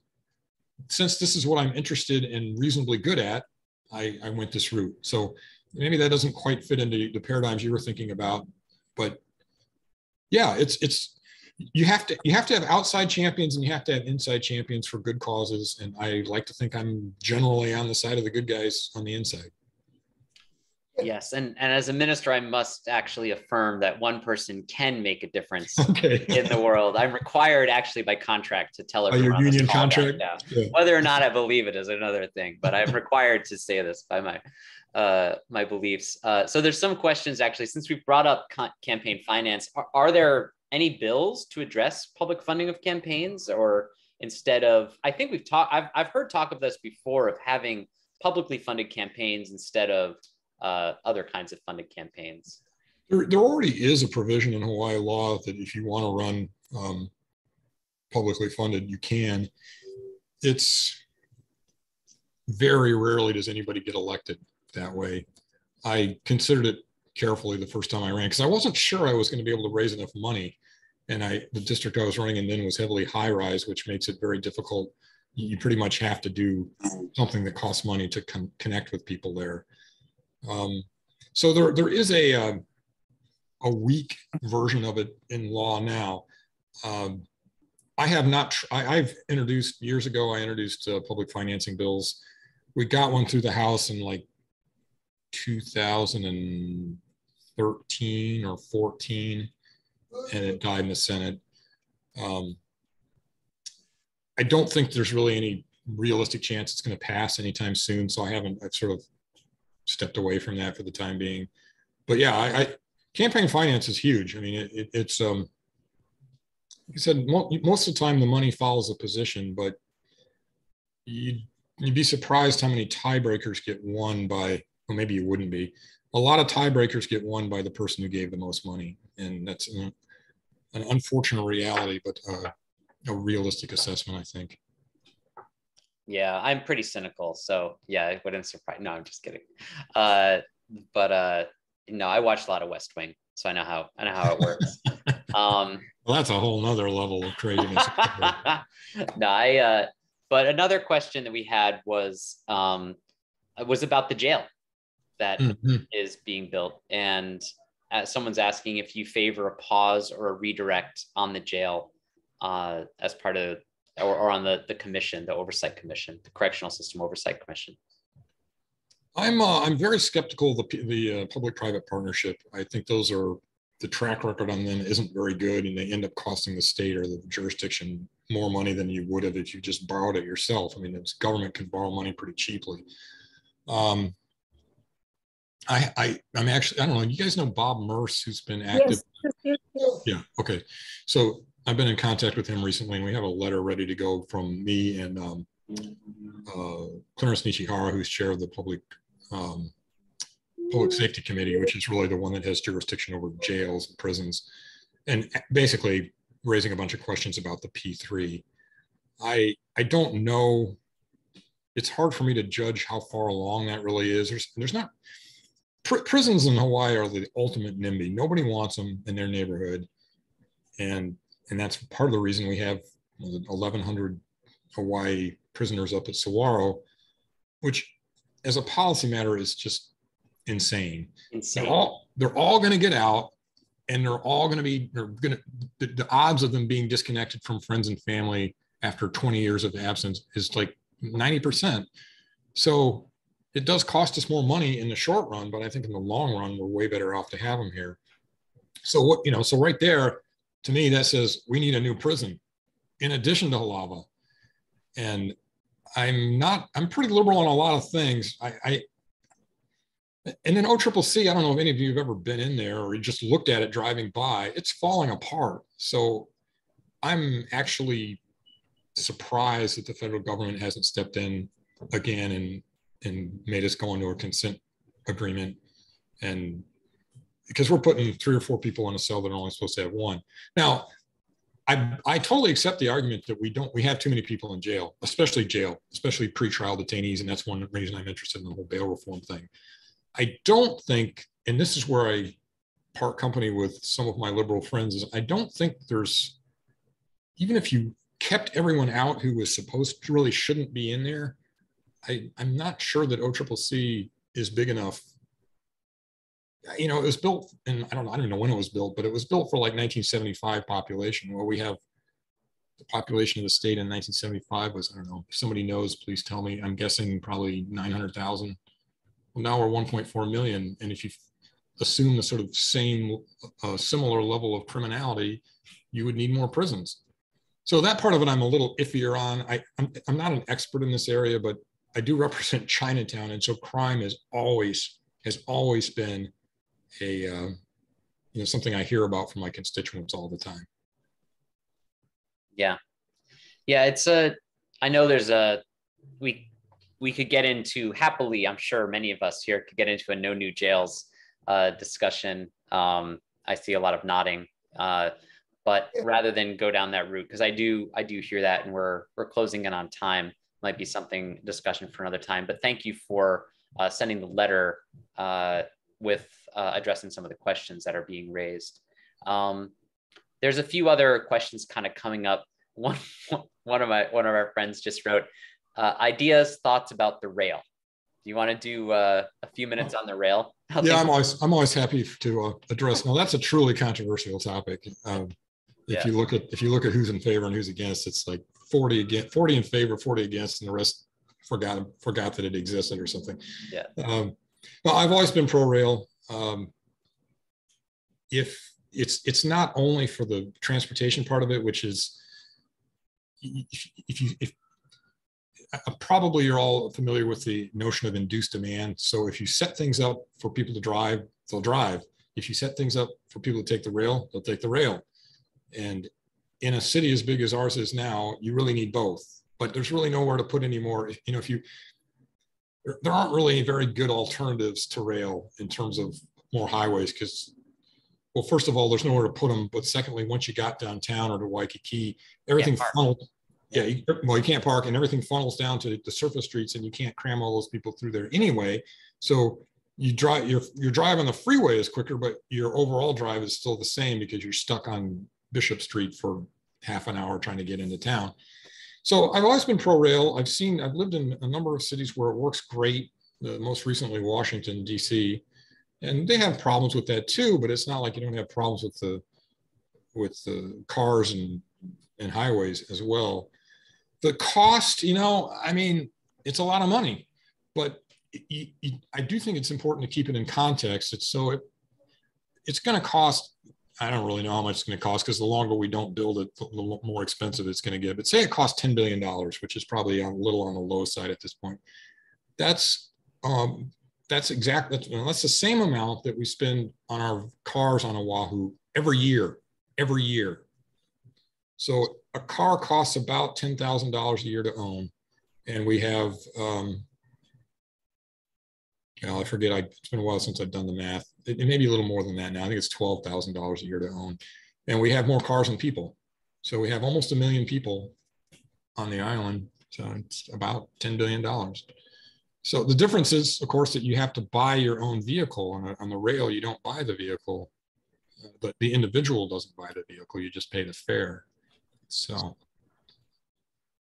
since this is what I'm interested and reasonably good at, I went this route. So maybe that doesn't quite fit into the paradigms you were thinking about, but yeah, you have to have outside champions and you have to have inside champions for good causes. And I like to think I'm generally on the side of the good guys on the inside. Yes, and as a minister, I must actually affirm that one person can make a difference Okay. in the world. I'm required actually by contract to tell everyone your on this union call contract? that. Yeah. Whether or not I believe it is another thing, but I'm required to say this by my beliefs. So there's some questions actually, since we've brought up campaign finance, are there any bills to address public funding of campaigns, or instead of, I think I've heard talk of this before, of having publicly funded campaigns instead of other kinds of funded campaigns? There already is a provision in Hawaii law that if you want to run publicly funded, you can. It's very rarely does anybody get elected that way. I considered it carefully the first time I ran because I wasn't sure I was going to be able to raise enough money. And the district I was running in then was heavily high rise, which makes it very difficult. You pretty much have to do something that costs money to connect with people there. So there is a weak version of it in law now. I have not. I've introduced years ago. I introduced public financing bills. We got one through the House in like 2013 or 14, and it died in the Senate. I don't think there's really any realistic chance it's going to pass anytime soon. So I've sort of stepped away from that for the time being. But yeah, campaign finance is huge. I mean, it's like I said, most of the time the money follows the position, but you'd be surprised how many tiebreakers get won by, well, maybe you wouldn't be. A lot of tiebreakers get won by the person who gave the most money. And that's an unfortunate reality, but a realistic assessment, I think. Yeah, I'm pretty cynical. So yeah, it wouldn't surprise. No, I'm just kidding. But no, I watched a lot of West Wing, so I know how it works. Well, that's a whole nother level of craziness. No, but another question that we had was about the jail that is being built, and someone's asking if you favor a pause or a redirect on the jail as part of, or on the commission, the oversight commission, the Correctional System Oversight Commission. I'm very skeptical of the public-private partnership. I think the track record on them isn't very good, and they end up costing the state or the jurisdiction more money than you would have if you just borrowed it yourself. I mean, the government can borrow money pretty cheaply. I'm actually, I don't know, you guys know Bob Merce, who's been active? Yes. Yeah, okay. So I've been in contact with him recently, and we have a letter ready to go from me and Clarence Nishihara, who's chair of the Public Safety Committee, which is really the one that has jurisdiction over jails and prisons, and basically raising a bunch of questions about the P3. I don't know. It's hard for me to judge how far along that really is. There's not. Prisons in Hawaii are the ultimate NIMBY. Nobody wants them in their neighborhood, and that's part of the reason we have 1,100 Hawaii prisoners up at Saguaro, which, as a policy matter, is just insane. They're all going to get out, and the odds of them being disconnected from friends and family after 20 years of absence is like 90%. So it does cost us more money in the short run, but I think in the long run, we're way better off to have them here. So so right there, to me, that says we need a new prison in addition to Halava. And I'm pretty liberal on a lot of things. And then OCCC, I don't know if any of you have ever been in there or just looked at it driving by, it's falling apart. So I'm actually surprised that the federal government hasn't stepped in again and made us go into a consent agreement. And because we're putting 3 or 4 people in a cell that are only supposed to have 1. Now, I totally accept the argument that we have too many people in jail, especially pretrial detainees. And that's one reason I'm interested in the whole bail reform thing. I don't think, and this is where I part company with some of my liberal friends, is I don't think there's, even if you kept everyone out who was supposed to, really shouldn't be in there, I'm not sure that OCCC is big enough. It was built, and I don't even know when it was built, but it was built for like 1975 population. Well, we have the population of the state in 1975 was, I don't know, if somebody knows, please tell me. I'm guessing probably 900,000. Well, now we're 1.4 million. And if you assume the sort of same, similar level of criminality, you would need more prisons. So that part of it, I'm a little iffier on. I'm not an expert in this area, but I do represent Chinatown. And so crime has always been a, something I hear about from my constituents all the time. Yeah. I know we could get into, happily, I'm sure many of us here could get into a no new jails discussion. I see a lot of nodding, but rather than go down that route, because I do hear that, and we're closing in on time, might be something discussion for another time. But thank you for sending the letter with addressing some of the questions that are being raised. There's a few other questions kind of coming up. One of our friends just wrote, ideas, thoughts about the rail. Do you want to do a few minutes on the rail? Yeah, I'm always happy to address. Now that's a truly controversial topic. If you look at who's in favor and who's against, it's like 40 in favor, 40 against, and the rest forgot that it existed or something. Yeah. Well, I've always been pro rail. If it's not only for the transportation part of it, which is if probably you're all familiar with the notion of induced demand. So if you set things up for people to drive, they'll drive. If you set things up for people to take the rail, they'll take the rail. And in a city as big as ours is now, you really need both. But there's really nowhere to put any more. There aren't really very good alternatives to rail in terms of more highways, because, well, first of all, there's nowhere to put them. But secondly, once you got downtown or to Waikiki, everything funneled. Yeah, you can't park, and everything funnels down to the surface streets, and you can't cram all those people through there anyway. So you drive, your drive on the freeway is quicker, but your overall drive is still the same because you're stuck on Bishop Street for half an hour trying to get into town. So I've always been pro rail. I've lived in a number of cities where it works great. Most recently, Washington, D.C., and they have problems with that too. But it's not like you don't have problems with the cars and highways as well. The cost, it's a lot of money, but I do think it's important to keep it in context. It's going to cost. I don't really know how much it's going to cost, because the longer we don't build it, the more expensive it's going to get. But say it costs $10 billion, which is probably a little on the low side at this point. That's the same amount that we spend on our cars on Oahu every year. So a car costs about $10,000 a year to own, and we have. I forget. It's been a while since I've done the math. It may be a little more than that now. I think it's $12,000 a year to own, and we have more cars than people. So we have almost 1 million people on the island. So it's about $10 billion. So the difference is, of course, that you have to buy your own vehicle. On the rail, you don't buy the vehicle. But the individual doesn't buy the vehicle. You just pay the fare. So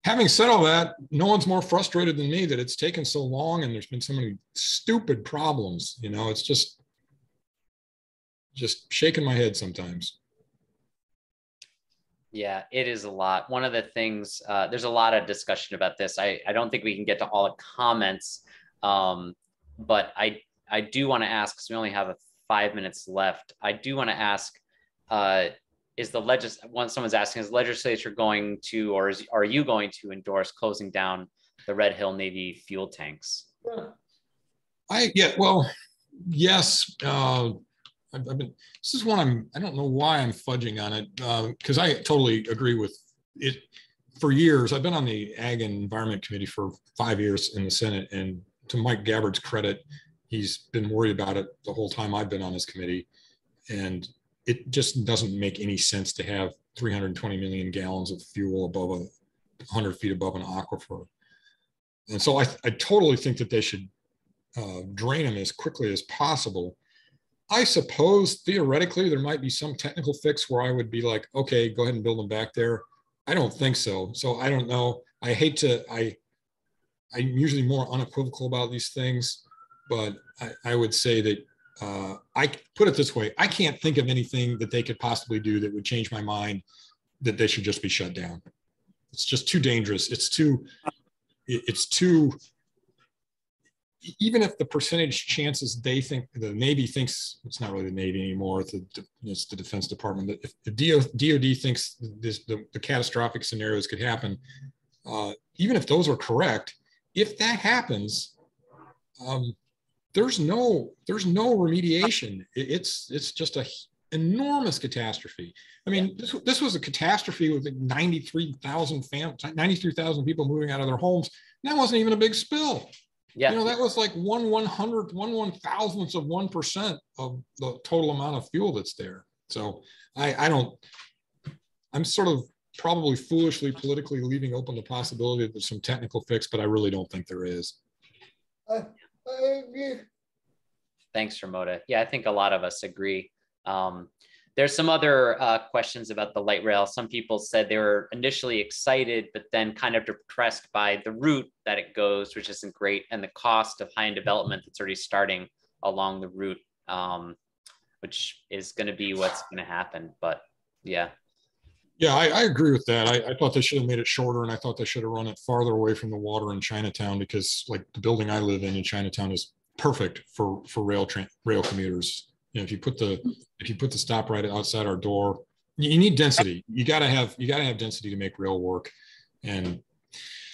having said all that, no one's more frustrated than me that it's taken so long and there's been so many stupid problems. It's just shaking my head sometimes. Yeah, it is a lot. One of the things, there's a lot of discussion about this. I don't think we can get to all the comments, but I do want to ask, because we only have 5 minutes left. I do want to ask, someone's asking, is the legislature going to, or are you going to endorse closing down the Red Hill Navy fuel tanks? Yes. This is one I don't know why I'm fudging on it, because I totally agree with it. For years, I've been on the Ag and Environment Committee for 5 years in the Senate, and to Mike Gabbard's credit, he's been worried about it the whole time I've been on this committee. And it just doesn't make any sense to have 320 million gallons of fuel above 100 feet above an aquifer. And so I totally think that they should drain them as quickly as possible. I suppose theoretically there might be some technical fix where I would be like, okay, go ahead and build them back there. I don't think so. So I don't know. I'm usually more unequivocal about these things, but I would say that I put it this way. I can't think of anything that they could possibly do that would change my mind that they should just be shut down. It's just too dangerous. It's too even if the percentage chances they think the Navy thinks, it's not really the Navy anymore, it's the Defense Department, that if the DOD thinks the catastrophic scenarios could happen, even if those are correct, if that happens, there's no remediation. It's just a enormous catastrophe. I mean, this was a catastrophe with 93,000 people moving out of their homes. And that wasn't even a big spill. Yeah. You know, that was like 1/1,000th of 1% of the total amount of fuel that's there. So I'm sort of probably foolishly politically leaving open the possibility that there's some technical fix, but I really don't think there is. Thanks, Ramota. Yeah, I think a lot of us agree. There's some other questions about the light rail. Some people said they were initially excited, but then kind of depressed by the route that it goes, which isn't great, and the cost of high-end development that's already starting along the route, which is going to be what's going to happen. But yeah. Yeah, I agree with that. I thought they should have made it shorter, and I thought they should have run it farther away from the water in Chinatown, because like the building I live in Chinatown is perfect for rail commuters. You know, if you put the stop right outside our door, you need density. You gotta have density to make rail work. And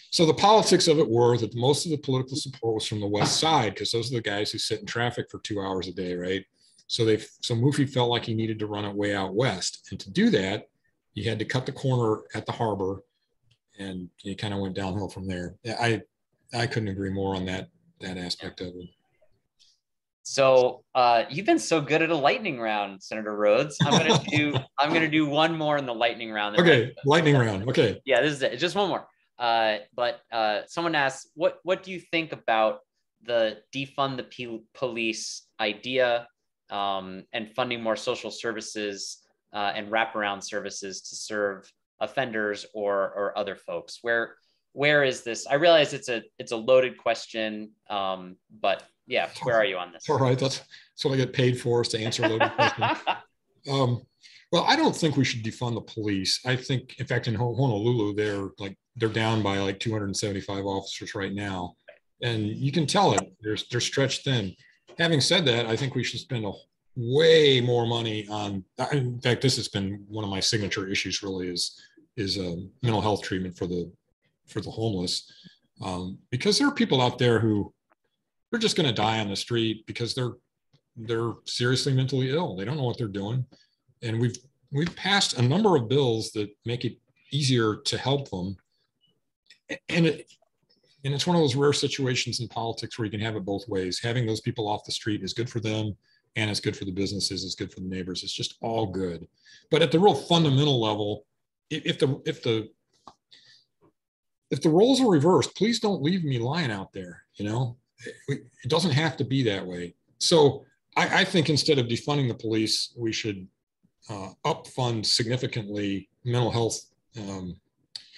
so the politics of it were that most of the political support was from the West Side, because those are the guys who sit in traffic for 2 hours a day, right? So Mufi felt like he needed to run it way out west, and to do that, you had to cut the corner at the harbor, and you kind of went downhill from there. I couldn't agree more on that aspect of it. So you've been so good at a lightning round, Senator Rhoads. I'm gonna do one more in the lightning round. Okay, lightning round. Okay. Yeah, this is it. Just one more. But someone asked, what do you think about the defund the police idea, and funding more social services and wraparound services to serve offenders or other folks? Where is this? I realize it's a loaded question, but yeah, where are you on this? All right, that's what I get paid for, is to answer loaded questions. Well, I don't think we should defund the police. I think, in fact, in Honolulu, they're down by like 275 officers right now, and you can tell it. They're stretched thin. Having said that, I think we should spend way more money on. In fact, this has been one of my signature issues. Really, is mental health treatment for the homeless, because there are people out there who they're just going to die on the street because they're seriously mentally ill. They don't know what they're doing, and we've passed a number of bills that make it easier to help them, and it's one of those rare situations in politics where you can have it both ways. Having those people off the street is good for them, and it's good for the businesses, it's good for the neighbors. It's just all good. But at the real fundamental level, if the roles are reversed, please don't leave me lying out there. You know, it doesn't have to be that way. So I think instead of defunding the police, we should up fund significantly mental health.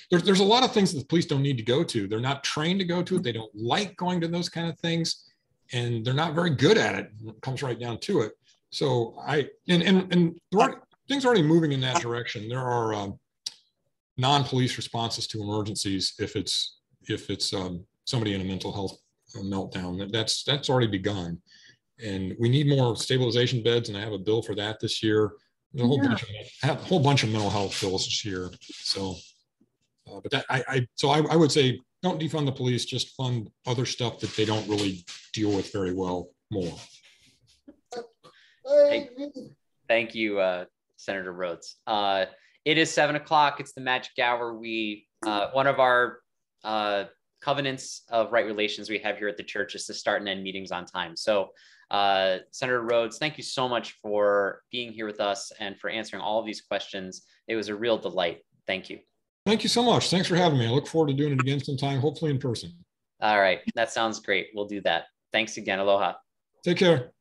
There's a lot of things that the police don't need to go to. They're not trained to go to it. They don't like going to those kind of things, and they're not very good at it. It comes right down to it. So things are already moving in that direction. There are non-police responses to emergencies if it's somebody in a mental health meltdown. That's already begun, and we need more stabilization beds, and I have a bill for that this year. There's a whole bunch of mental health bills this year. So, but that I would say don't defund the police, just fund other stuff that they don't really deal with very well more. Thank you, Senator Rhoads. It is 7 o'clock. It's the magic hour. One of our covenants of right relations we have here at the church is to start and end meetings on time. So Senator Rhoads, thank you so much for being here with us and for answering all of these questions. It was a real delight. Thank you. Thank you so much. Thanks for having me. I look forward to doing it again sometime, hopefully in person. All right. That sounds great. We'll do that. Thanks again. Aloha. Take care.